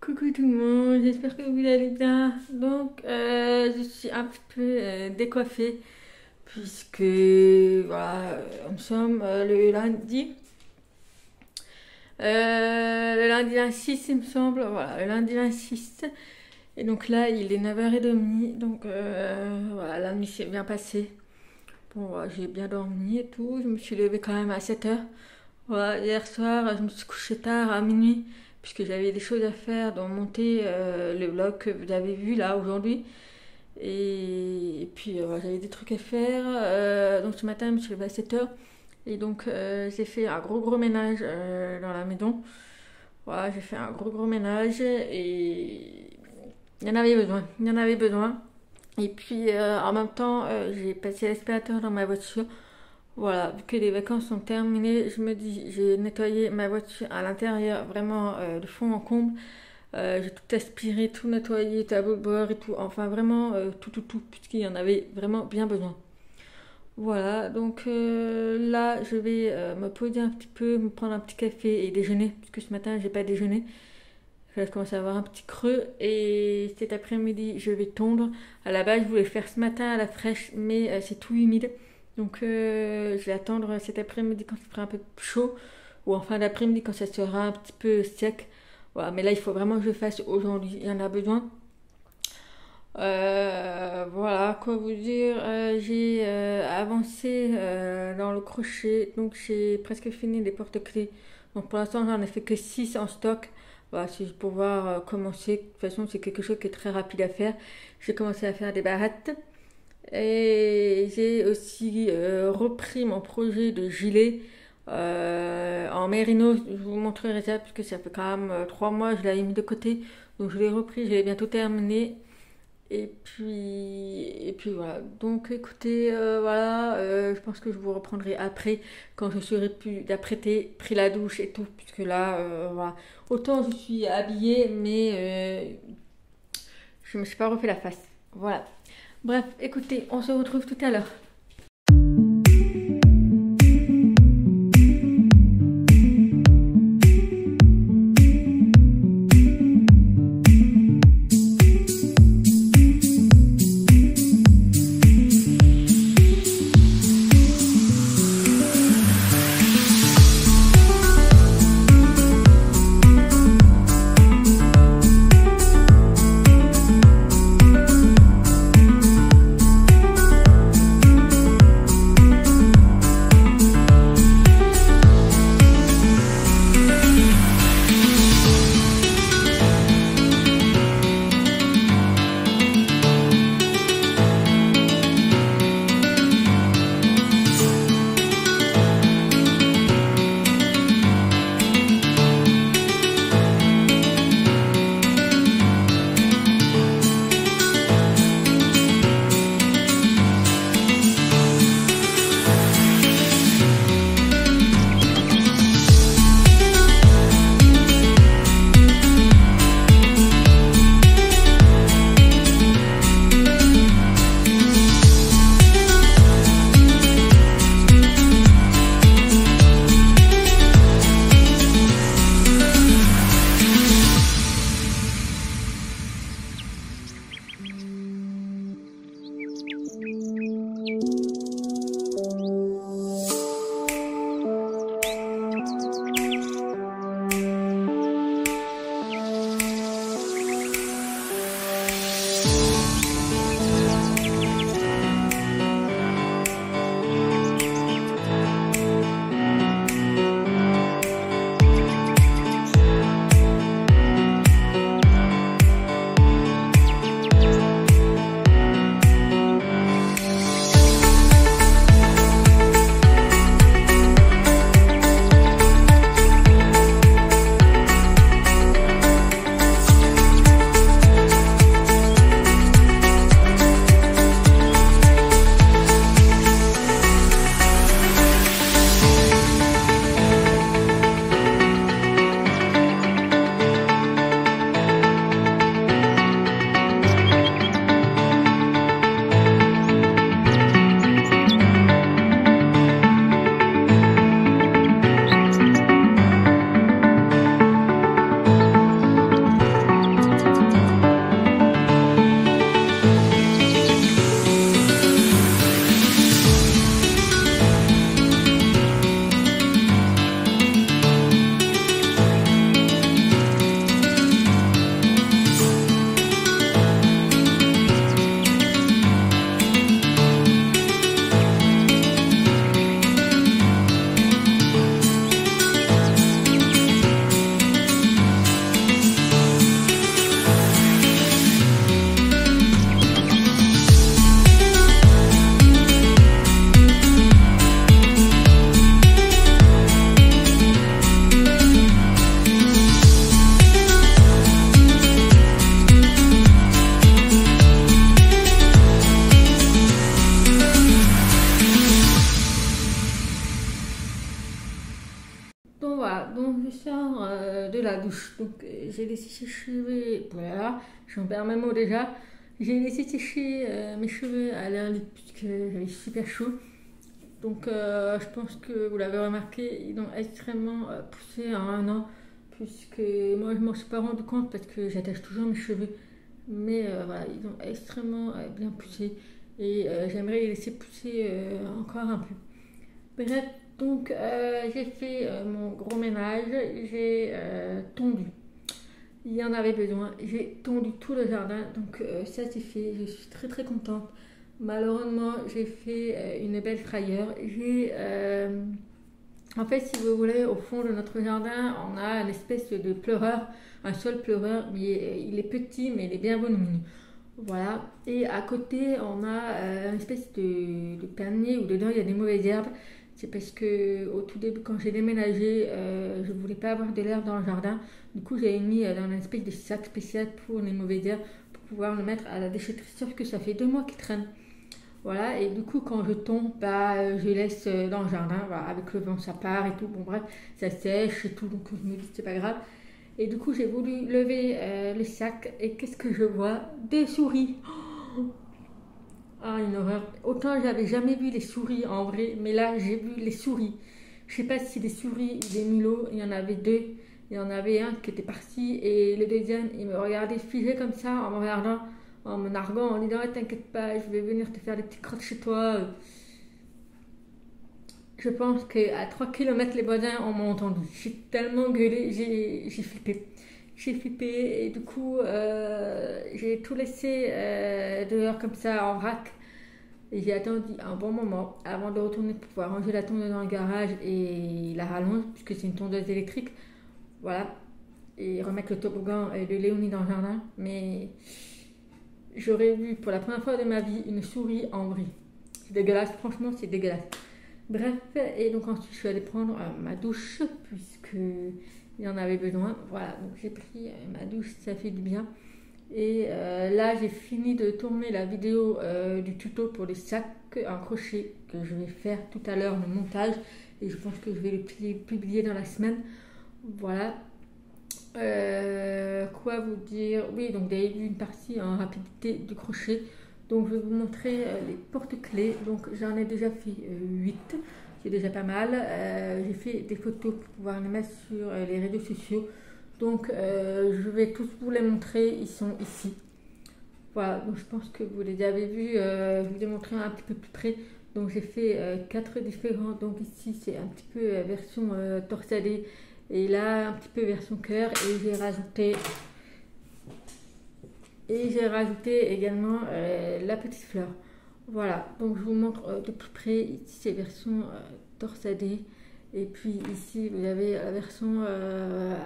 Coucou tout le monde, j'espère que vous allez bien. Donc, je suis un petit peu décoiffée puisque voilà, nous sommes le lundi. Le lundi 26, il me semble. Voilà, le lundi 26. Et donc là, il est 9h30. Donc voilà, la nuit s'est bien passée. Bon, voilà, j'ai bien dormi et tout. Je me suis levée quand même à 7h. Voilà, hier soir, je me suis couchée tard à minuit puisque j'avais des choses à faire, dont monter le vlog que vous avez vu là aujourd'hui. Et puis voilà, j'avais des trucs à faire. Donc ce matin, je me suis levée à 7h. Et donc j'ai fait un gros ménage dans la maison. Voilà, j'ai fait un gros ménage et il y en avait besoin. Il y en avait besoin. Et puis en même temps, j'ai passé l'aspirateur dans ma voiture. Voilà, vu que les vacances sont terminées, je me dis, j'ai nettoyé ma voiture à l'intérieur, vraiment de fond en comble. J'ai tout aspiré, tout nettoyé, tableau de bord et tout. Enfin, vraiment tout, puisqu'il y en avait vraiment bien besoin. Voilà, donc là, je vais me poser un petit peu, me prendre un petit café et déjeuner, puisque ce matin, j'ai pas déjeuné. Je commence à avoir un petit creux et cet après-midi, je vais tondre. À la base, je voulais le faire ce matin à la fraîche, mais c'est tout humide. Donc je vais attendre cet après-midi quand il fera un peu chaud ou en fin d'après-midi quand ça sera un petit peu sec. Voilà, mais là il faut vraiment que je le fasse aujourd'hui, il y en a besoin. Voilà, quoi vous dire, j'ai avancé dans le crochet, donc j'ai presque fini les porte-clés. Donc pour l'instant j'en ai fait que 6 en stock. Voilà, c'est pour pouvoir commencer. De toute façon c'est quelque chose qui est très rapide à faire. J'ai commencé à faire des barrettes. Et j'ai aussi repris mon projet de gilet en mérino. Je vous montrerai ça parce que ça fait quand même 3 mois, je l'avais mis de côté. Donc je l'ai repris, je l'ai bientôt terminé. Et puis voilà. Donc écoutez, voilà, je pense que je vous reprendrai après quand je serai plus d'apprêter, pris la douche et tout. Puisque là, voilà. Autant je suis habillée, mais je me suis pas refait la face. Voilà. Bref, écoutez, on se retrouve tout à l'heure. Donc j'ai laissé sécher, voilà, j'en perds mes mots déjà. J'ai laissé sécher mes cheveux à l'air libre puisque j'avais super chaud. Donc je pense que vous l'avez remarqué, ils ont extrêmement poussé en un an. Puisque moi je m'en suis pas rendu compte parce que j'attache toujours mes cheveux. Mais voilà, ils ont extrêmement bien poussé. Et j'aimerais les laisser pousser encore un peu. Bref, donc j'ai fait mon gros ménage, j'ai tondu. Il y en avait besoin. J'ai tondu tout le jardin, donc ça c'est fait. Je suis très très contente. Malheureusement, j'ai fait une belle frayeur. En fait, si vous voulez, au fond de notre jardin, on a une espèce de pleureur, un sol pleureur, mais il est petit, mais il est bien volumineux. Voilà. Et à côté, on a une espèce de panier où dedans il y a des mauvaises herbes. C'est parce que au tout début, quand j'ai déménagé, je ne voulais pas avoir de l'herbe dans le jardin. Du coup, j'ai mis dans une espèce de sac spécial pour les mauvaises herbes pour pouvoir le mettre à la déchetterie. Sauf que ça fait 2 mois qu'il traîne. Voilà, et du coup, quand je tombe, je laisse dans le jardin. Voilà, avec le vent, ça part et tout. Bon, bref, ça sèche et tout. Donc, je me dis, c'est pas grave. Et du coup, j'ai voulu lever le sac. Et qu'est-ce que je vois? Des souris. Ah, une horreur. Autant j'avais jamais vu les souris en vrai, mais là j'ai vu les souris. Je sais pas si c'est des souris ou des mulots, il y en avait deux. Il y en avait un qui était parti et le deuxième il me regardait figé comme ça en me regardant, en me narguant, en disant t'inquiète pas, je vais venir te faire des petites crottes chez toi. Je pense qu'à 3 km les voisins on m'a entendu. J'ai tellement gueulé, j'ai flippé. J'ai flippé et du coup j'ai tout laissé dehors comme ça en vrac. Et j'ai attendu un bon moment avant de retourner pour pouvoir ranger la tondeuse dans le garage et la rallonge, puisque c'est une tondeuse électrique. Voilà. Et remettre le toboggan de Léonie dans le jardin. Mais j'aurais vu pour la première fois de ma vie une souris en vrai. C'est dégueulasse, franchement, c'est dégueulasse. Bref, et donc ensuite je suis allée prendre ma douche, puisque il y en avait besoin. Voilà, donc j'ai pris ma douche, ça fait du bien. Et là, j'ai fini de tourner la vidéo du tuto pour les sacs en crochet que je vais faire tout à l'heure, le montage. Et je pense que je vais le publier dans la semaine. Voilà. Quoi vous dire? Oui, donc vous avez vu une partie en rapidité du crochet. Donc je vais vous montrer les porte-clés. Donc j'en ai déjà fait 8. C'est déjà pas mal. J'ai fait des photos pour pouvoir les mettre sur les réseaux sociaux. Donc je vais tous vous les montrer, ils sont ici. Voilà, donc je pense que vous les avez vus, je vais vous les montrer un petit peu plus près. Donc j'ai fait 4 différents, donc ici c'est un petit peu version torsadée et là un petit peu version cœur et j'ai rajouté également la petite fleur. Voilà, donc je vous montre de plus près, ici c'est version torsadée. Et puis ici, vous avez la version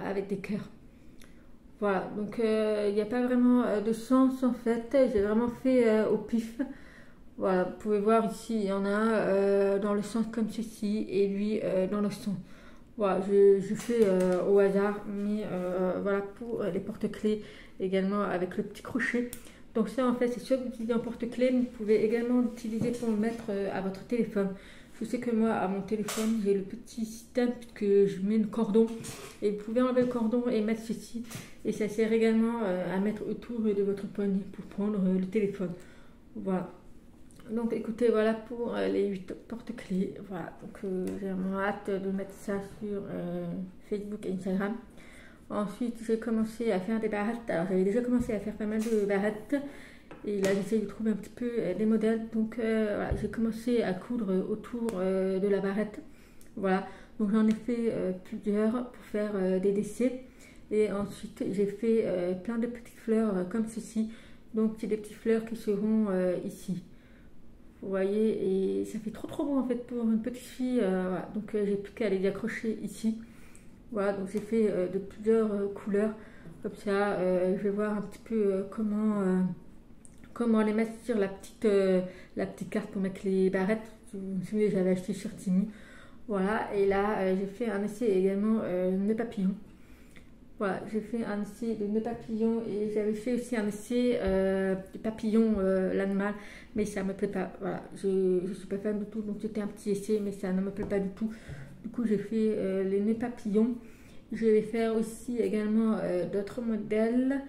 avec des cœurs. Voilà, donc il n'y a pas vraiment de sens en fait. J'ai vraiment fait au pif. Voilà, vous pouvez voir ici, il y en a un dans le sens comme ceci et lui dans le sens. Voilà, je fais au hasard, mais voilà pour les porte-clés également avec le petit crochet. Donc ça en fait, c'est soit vous utilisez un porte-clés, mais vous pouvez également l'utiliser pour le mettre à votre téléphone. Je sais que moi, à mon téléphone, j'ai le petit système que je mets le cordon. Et vous pouvez enlever le cordon et mettre ceci. Et ça sert également à mettre autour de votre poignet pour prendre le téléphone. Voilà. Donc écoutez, voilà pour les 8 porte-clés. Voilà. Donc j'ai vraiment hâte de mettre ça sur Facebook et Instagram. Ensuite, j'ai commencé à faire des barrettes. Alors j'avais déjà commencé à faire pas mal de barrettes. Et là, j'essaie de trouver un petit peu des modèles. Donc, voilà, j'ai commencé à coudre autour de la barrette. Voilà. Donc, j'en ai fait plusieurs pour faire des décès. Et ensuite, j'ai fait plein de petites fleurs comme ceci. Donc, c'est des petites fleurs qui seront ici. Vous voyez, et ça fait trop trop beau en fait pour une petite fille. Voilà. Donc, j'ai plus qu'à les accrocher ici. Voilà. Donc, j'ai fait de plusieurs couleurs. Comme ça, je vais voir un petit peu comment les mettre sur la petite carte pour mettre les barrettes. Vous vous souvenez, j'avais acheté sur Temu. Voilà, et là j'ai fait un essai également de nœud papillon. Voilà, j'ai fait un essai de nœud papillon et j'avais fait aussi un essai de papillon l'animal, mais ça me plaît pas. Voilà, je suis pas fan du tout, donc c'était un petit essai, mais ça ne me plaît pas du tout. Du coup, j'ai fait les nœuds papillons Je vais faire aussi également d'autres modèles.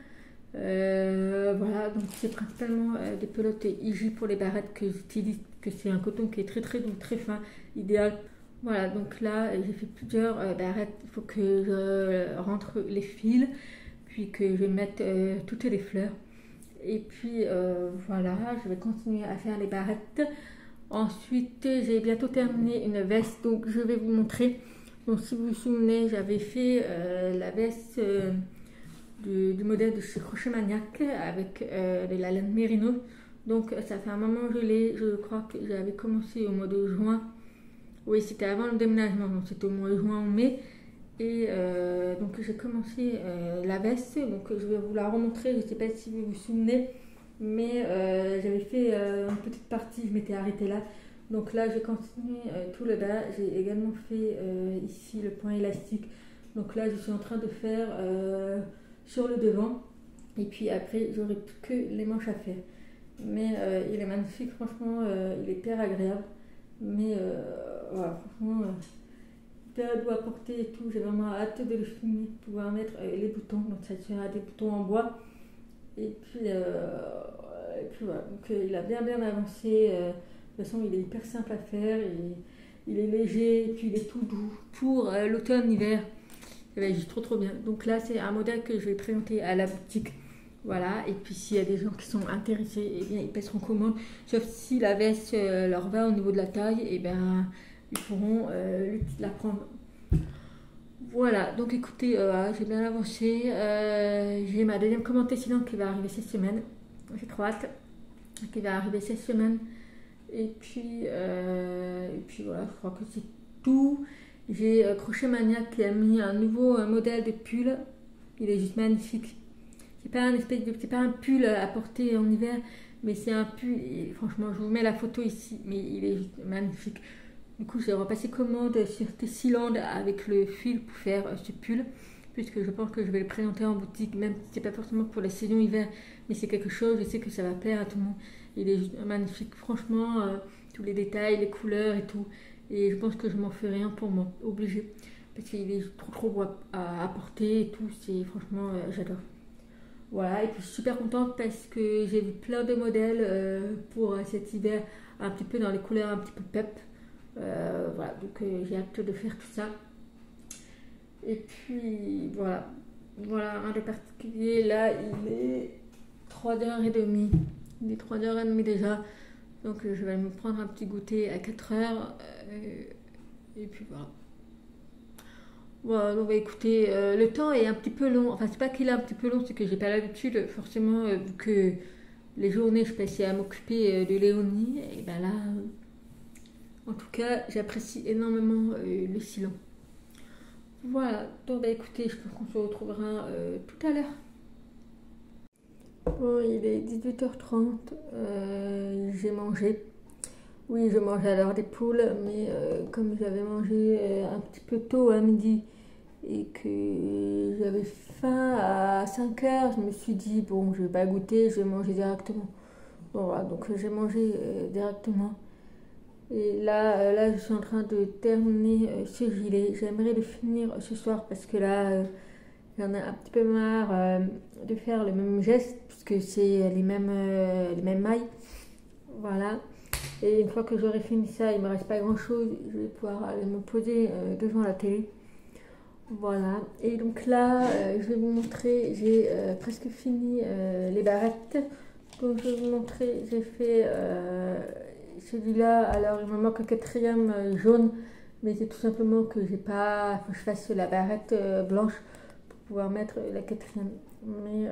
Voilà, donc c'est principalement des pelotes IJ pour les barrettes que j'utilise, que c'est un coton qui est très doux, très fin, idéal. Voilà, donc là j'ai fait plusieurs barrettes. Il faut que je rentre les fils, puis que je mette toutes les fleurs. Et puis voilà, je vais continuer à faire les barrettes. Ensuite, j'ai bientôt terminé une veste, donc je vais vous montrer. Donc si vous vous souvenez, j'avais fait la veste du modèle de chez Crochet Maniac avec de la laine mérino. Donc ça fait un moment que je l'ai, je crois que j'avais commencé au mois de juin. Oui, c'était avant le déménagement, donc c'était au mois de juin ou mai. Et donc j'ai commencé la veste, donc je vais vous la remontrer, je ne sais pas si vous vous souvenez, mais j'avais fait une petite partie, je m'étais arrêtée là. Donc là j'ai continué tout le bas, j'ai également fait ici le point élastique. Donc là je suis en train de faire sur le devant, et puis après j'aurai plus que les manches à faire. Mais il est magnifique, franchement, il est hyper agréable. Mais voilà, franchement, hyper doux à porter et tout. J'ai vraiment hâte de le finir, de pouvoir mettre les boutons. Donc ça sera des boutons en bois. Et puis voilà, donc il a bien avancé. De toute façon, il est hyper simple à faire. Il est léger, et puis il est tout doux. Pour l'automne-hiver, c'est juste trop bien. Donc là, c'est un modèle que je vais présenter à la boutique. Voilà, et puis s'il y a des gens qui sont intéressés, eh bien, ils passeront commande. Sauf si la veste leur va au niveau de la taille, et bien, ils pourront la prendre. Voilà, donc écoutez, j'ai bien avancé. J'ai ma deuxième commande Tessilon qui va arriver cette semaine. J'ai trop hâte. Qui va arriver cette semaine. Et puis voilà, je crois que c'est tout. J'ai Crochet Maniac qui a mis un nouveau modèle de pull. Il est juste magnifique. C'est pas un pull à porter en hiver, mais c'est un pull, et franchement je vous mets la photo ici, mais il est juste magnifique. Du coup j'ai repassé commande sur Tessilland avec le fil pour faire ce pull, puisque je pense que je vais le présenter en boutique, même si c'est pas forcément pour la saison hiver, mais c'est quelque chose, je sais que ça va plaire à tout le monde. Il est juste magnifique, franchement, tous les détails, les couleurs et tout, et je pense que je m'en ferai un pour moi, obligé, parce qu'il est trop beau à porter et tout, c'est franchement j'adore. Voilà, et puis je suis super contente parce que j'ai vu plein de modèles pour cet hiver, un petit peu dans les couleurs un petit peu pep. Voilà, donc j'ai hâte de faire tout ça. Et puis voilà, un des particuliers, là il est 3h30. Il est 3h30 déjà. Donc je vais me prendre un petit goûter à 4h. Et puis voilà. Voilà, donc bah, écoutez, le temps est un petit peu long. Enfin, c'est pas qu'il est un petit peu long, c'est que j'ai pas l'habitude, forcément, vu que les journées je passais à m'occuper de Léonie. Et ben là, en tout cas, j'apprécie énormément le silence. Voilà, donc bah écoutez, je pense qu'on se retrouvera tout à l'heure. Bon, il est 18h30, j'ai mangé. Oui, je mange à l'heure des poules, mais comme j'avais mangé un petit peu tôt à midi et que j'avais faim à 5h, je me suis dit, bon, je vais pas goûter, je vais manger directement. Bon, voilà, donc j'ai mangé directement. Et là, je suis en train de terminer ce gilet. J'aimerais le finir ce soir parce que là, j'en ai un petit peu marre de faire le même geste puisque c'est les mêmes mailles. Voilà. Et une fois que j'aurai fini ça, il ne me reste pas grand chose. Je vais pouvoir aller me poser devant la télé. Voilà. Et donc là, je vais vous montrer, j'ai presque fini les barrettes. Donc je vais vous montrer, j'ai fait celui-là. Alors il me manque un quatrième jaune. Mais c'est tout simplement que j'ai pas, faut que je fasse la barrette blanche pour pouvoir mettre la quatrième. Mais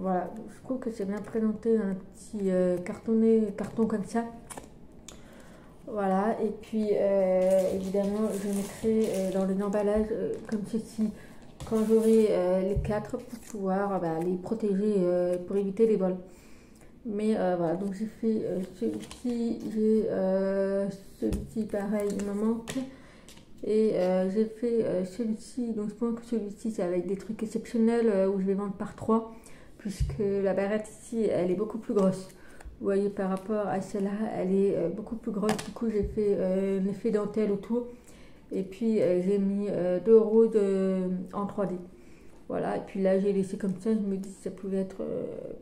voilà, je trouve que c'est bien présenté un petit carton comme ça. Voilà, et puis évidemment je mettrai dans les emballages comme ceci quand j'aurai les 4 pour pouvoir les protéger pour éviter les vols. Mais voilà, donc j'ai fait celui-ci, j'ai celui-ci pareil, il me manque. Et j'ai fait celui-ci, donc je pense que celui-ci c'est avec des trucs exceptionnels où je vais vendre par 3, puisque la barrette ici elle est beaucoup plus grosse. Vous voyez par rapport à celle-là, elle est beaucoup plus grosse, du coup j'ai fait l'effet dentelle autour. Et puis j'ai mis 2 roses en 3D. Voilà, et puis là j'ai laissé comme ça, je me dis que ça pouvait être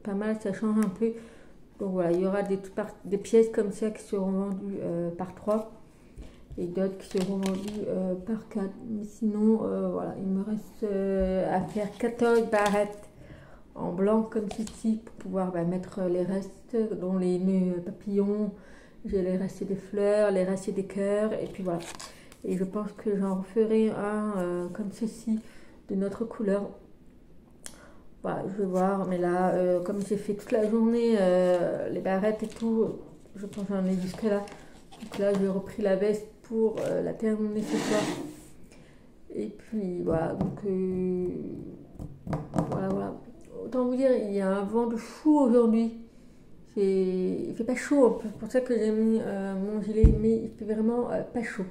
pas mal, ça change un peu. Donc voilà, il y aura des pièces comme ça qui seront vendues par 3 et d'autres qui seront vendues par 4. Mais sinon, voilà, il me reste à faire 14 barrettes en blanc comme ceci pour pouvoir mettre les restes, dont les nœuds papillons, j'ai les restes des fleurs, les restes des cœurs, et puis voilà. Et je pense que j'en referai un comme ceci, de notre couleur. Voilà, je vais voir, mais là, comme j'ai fait toute la journée les barrettes et tout, je pense que j'en ai jusque là. Donc là, j'ai repris la veste pour la terminer ce soir. Et puis voilà, donc voilà. Autant vous dire, il y a un vent de fou aujourd'hui. Il fait pas chaud, c'est pour ça que j'ai mis mon gilet, mais il fait vraiment pas chaud.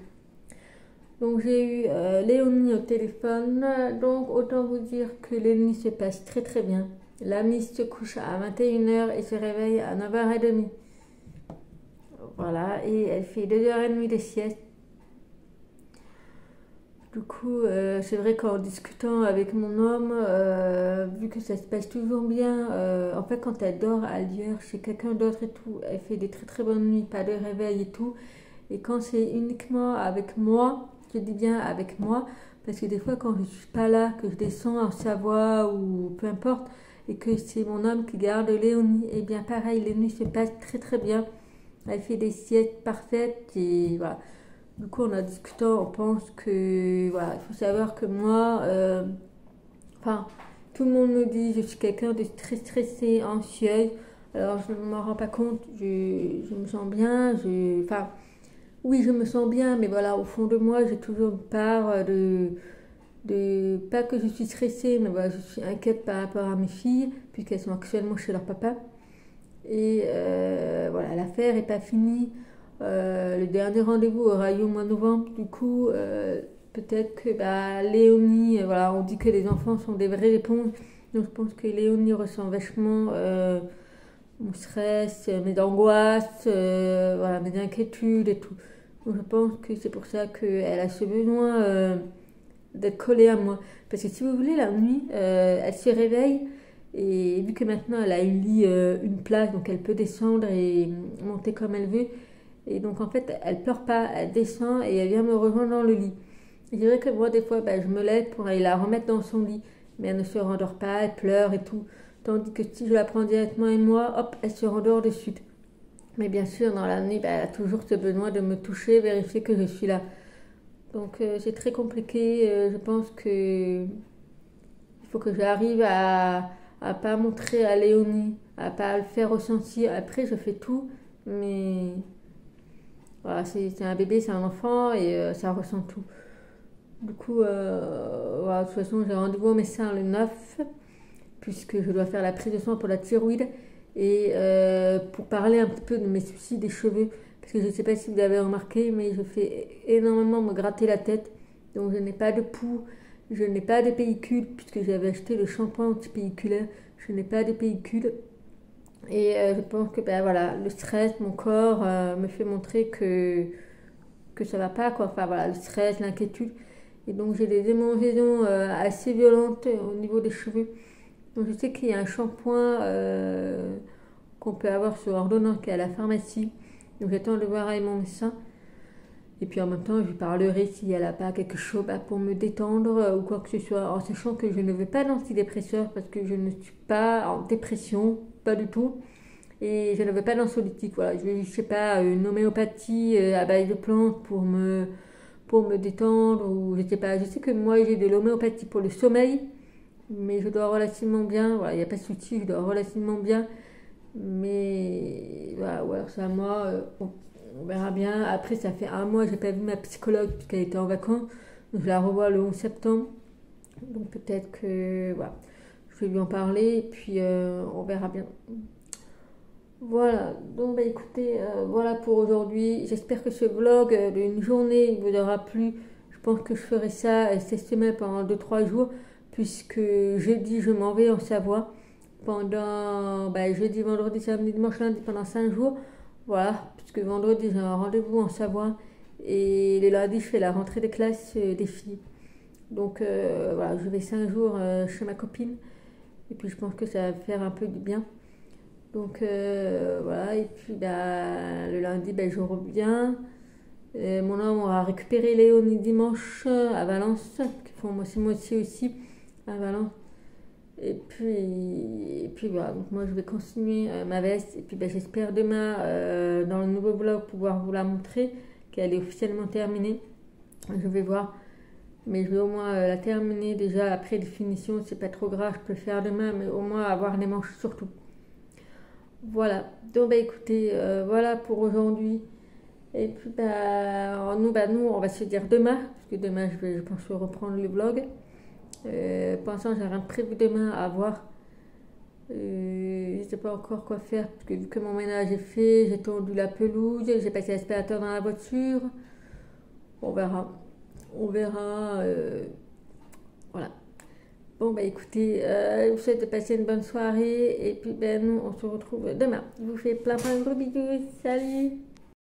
Donc j'ai eu Léonie au téléphone, donc autant vous dire que les nuits se passent très très bien. L'amie se couche à 21h et se réveille à 9h30. Voilà, et elle fait 2h30 de sieste. Du coup, c'est vrai qu'en discutant avec mon homme, vu que ça se passe toujours bien, en fait quand elle dort ailleurs chez quelqu'un d'autre et tout, elle fait des très très bonnes nuits, pas de réveil et tout. Et quand c'est uniquement avec moi, je dis bien avec moi, parce que des fois quand je suis pas là, que je descends en Savoie ou peu importe, et que c'est mon homme qui garde Léonie, et bien pareil, les nuits se passent très très bien. Elle fait des siestes parfaites et voilà. Du coup, en en discutant, on pense que voilà, il faut savoir que moi, enfin, tout le monde me dit que je suis quelqu'un de très stressé, anxieuse. Alors, je ne m'en rends pas compte. Je me sens bien. Enfin, oui, je me sens bien, mais voilà, au fond de moi, j'ai toujours une part pas que je suis stressée, mais voilà, je suis inquiète par rapport à mes filles, puisqu'elles sont actuellement chez leur papa. Et voilà, l'affaire n'est pas finie. Le dernier rendez-vous aura lieu au mois de novembre. Du coup, peut-être que Léonie, voilà, on dit que les enfants sont des vraies éponges. Donc je pense que Léonie ressent vachement mon stress, mes angoisses, voilà, mes inquiétudes et tout. Donc je pense que c'est pour ça qu'elle a ce besoin d'être collée à moi. Parce que si vous voulez, la nuit, elle se réveille. Et vu que maintenant elle a une lit, une place, donc elle peut descendre et monter comme elle veut. Et donc en fait, elle pleure pas, elle descend et elle vient me rejoindre dans le lit. Et c'est vrai que moi, des fois, je me lève pour aller la remettre dans son lit. Mais elle ne se rendort pas, elle pleure et tout. Tandis que si je la prends directement et moi, hop, elle se rendort de suite. Mais bien sûr, dans la nuit, elle a toujours ce besoin de me toucher, vérifier que je suis là. Donc c'est très compliqué. Je pense que il faut que j'arrive à pas montrer à Léonie, à pas le faire ressentir. Après, je fais tout, mais voilà, c'est un bébé, c'est un enfant et ça ressent tout. Du coup, voilà, de toute façon, j'ai rendez-vous au médecin le 9, puisque je dois faire la prise de sang pour la thyroïde et pour parler un petit peu de mes soucis des cheveux. Parce que je ne sais pas si vous avez remarqué, mais je fais énormément me gratter la tête. Donc je n'ai pas de poux, je n'ai pas de pellicule, puisque j'avais acheté le shampoing anti-pelliculaire. Je n'ai pas de pellicule. Et je pense que voilà, le stress, mon corps me fait montrer que ça va pas, quoi. Enfin voilà, le stress, l'inquiétude. Et donc j'ai des hémangiaisons assez violentes au niveau des cheveux. Donc je sais qu'il y a un shampoing qu'on peut avoir sur ordonnance qui est à la pharmacie. Donc j'attends de voir avec mon médecin. Et puis en même temps, je lui parlerai si elle n'a pas quelque chose pour me détendre ou quoi que ce soit, en sachant que je ne vais pas d'antidépresseur parce que je ne suis pas en dépression, pas du tout. Et je ne veux pas d'anxiolytique, voilà. Je ne sais pas, une homéopathie à base de plantes pour me détendre, ou je sais pas. Je sais que moi j'ai de l'homéopathie pour le sommeil, mais je dors relativement bien, voilà, il n'y a pas de souci, je dors relativement bien. Mais voilà, ou alors c'est à moi, on verra bien. Après, ça fait un mois, j'ai pas vu ma psychologue puisqu'elle était en vacances. Donc je la revois le 11 septembre. Donc peut-être que voilà, je vais lui en parler et puis on verra bien. Voilà, donc écoutez, voilà pour aujourd'hui. J'espère que ce vlog d'une journée vous aura plu. Je pense que je ferai ça cette semaine pendant 2-3 jours, puisque jeudi je m'en vais en Savoie pendant jeudi, vendredi, samedi, dimanche, lundi pendant 5 jours. Voilà, puisque vendredi j'ai un rendez-vous en Savoie Et le lundi, je fais la rentrée de classe des filles. Donc voilà, je vais 5 jours chez ma copine. Et puis je pense que ça va faire un peu du bien. Donc voilà, et puis bah, le lundi, bah, je reviens. Mon homme on va récupérer Léonie dimanche à Valence, qui font moitié aussi à Valence. Et puis voilà, donc moi je vais continuer ma veste. Et puis bah, j'espère demain dans le nouveau vlog pouvoir vous la montrer, qu'elle est officiellement terminée. Je vais voir, mais je vais au moins la terminer déjà après les finitions. C'est pas trop grave, je peux le faire demain, mais au moins avoir les manches surtout. Voilà, donc bah écoutez, voilà pour aujourd'hui. Et puis nous, on va se dire demain, parce que demain je pense reprendre le vlog. Pour l'instant, j'ai rien prévu demain à voir. Je ne sais pas encore quoi faire, parce que vu que mon ménage est fait, j'ai tondu la pelouse, j'ai passé l'aspirateur dans la voiture. On verra. On verra. Voilà. Bon, bah écoutez, je vous souhaite de passer une bonne soirée. Et puis, nous, on se retrouve demain. Je vous fais plein de gros bisous. Salut!